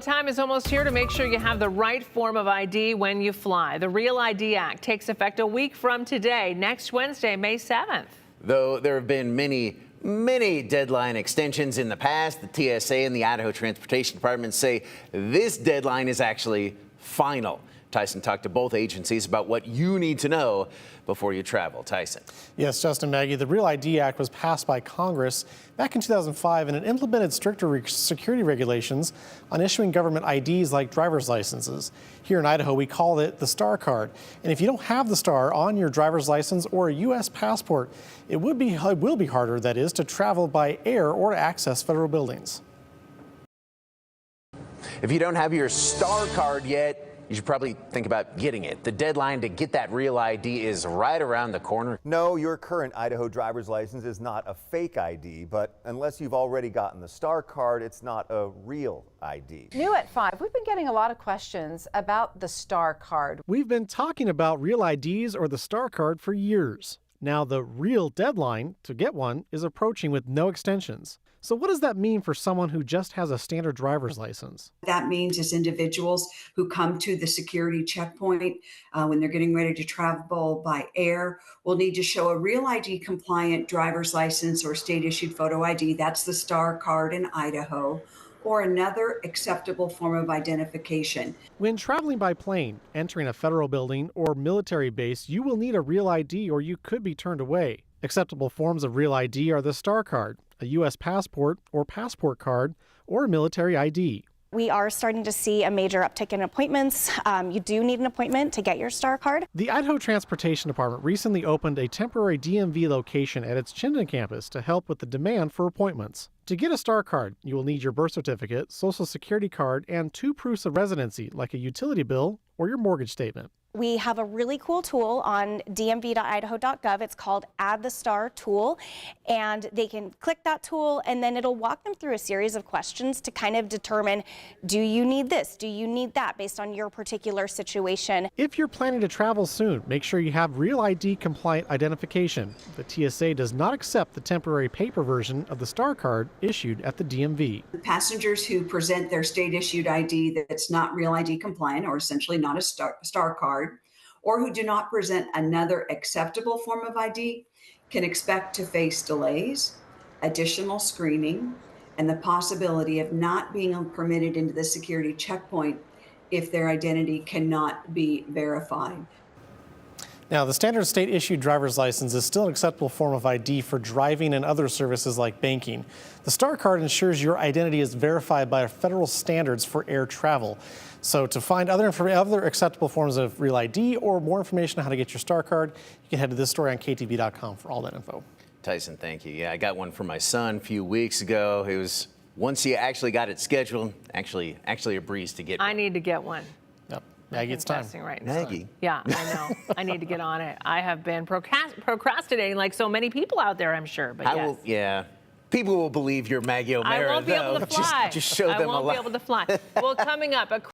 Time is almost here to make sure you have the right form of ID when you fly. The Real ID Act takes effect a week from today, next Wednesday, May 7th. Though there have been many deadline extensions in the past, the TSA and the Idaho Transportation Department say this deadline is actually final. Tyson talked to both agencies about what you need to know before you travel. Tyson. Yes, Justin, Maggie, the Real ID Act was passed by Congress back in 2005, and it implemented stricter security regulations on issuing government IDs like driver's licenses. Here in Idaho, we call it the STAR card. And if you don't have the STAR on your driver's license or a U.S. passport, it will be harder, that is, to travel by air or to access federal buildings. If you don't have your STAR card yet, you should probably think about getting it. The deadline to get that Real ID is right around the corner. No, your current Idaho driver's license is not a fake ID, but unless you've already gotten the STAR card, it's not a real ID. New at 5, we've been getting a lot of questions about the STAR card. We've been talking about Real IDs or the STAR card for years. Now the real deadline to get one is approaching with no extensions. So what does that mean for someone who just has a standard driver's license? That means as individuals who come to the security checkpoint when they're getting ready to travel by air will need to show a Real ID compliant driver's license or state issued photo ID. That's the STAR card in Idaho, or another acceptable form of identification. When traveling by plane, entering a federal building or military base, you will need a Real ID or you could be turned away. Acceptable forms of Real ID are the STAR card, a U.S. passport or passport card, or a military ID. We are starting to see a major uptick in appointments. You do need an appointment to get your STAR card. The Idaho Transportation Department recently opened a temporary DMV location at its Chinden campus to help with the demand for appointments. To get a STAR card, you will need your birth certificate, social security card, and 2 proofs of residency, like a utility bill or your mortgage statement. We have a really cool tool on dmv.idaho.gov. It's called Add the STAR tool, and they can click that tool and then it'll walk them through a series of questions to kind of determine, do you need this? Do you need that based on your particular situation? If you're planning to travel soon, make sure you have Real ID compliant identification. The TSA does not accept the temporary paper version of the STAR card issued at the DMV. Passengers who present their state issued ID that's not Real ID compliant, or essentially not a STAR card, or who do not present another acceptable form of ID can expect to face delays, additional screening, and the possibility of not being permitted into the security checkpoint if their identity cannot be verified. Now, the standard state-issued driver's license is still an acceptable form of ID for driving and other services like banking. The STAR card ensures your identity is verified by federal standards for air travel. So to find other acceptable forms of Real ID or more information on how to get your STAR card, you can head to this story on ktv.com for all that info. Tyson, thank you. Yeah, I got one for my son a few weeks ago. It was, once he actually got it scheduled, actually a breeze to get one. I need to get one. Yep. Maggie, it's time. Right, Maggie. Yeah, I know. I need to get on it. I have been procrastinating like so many people out there, I'm sure. But yes. Yeah. People will believe you're Maggie O'Mara, I won't be able to fly. Just show them a lot. I won't be able to fly. Well, coming up,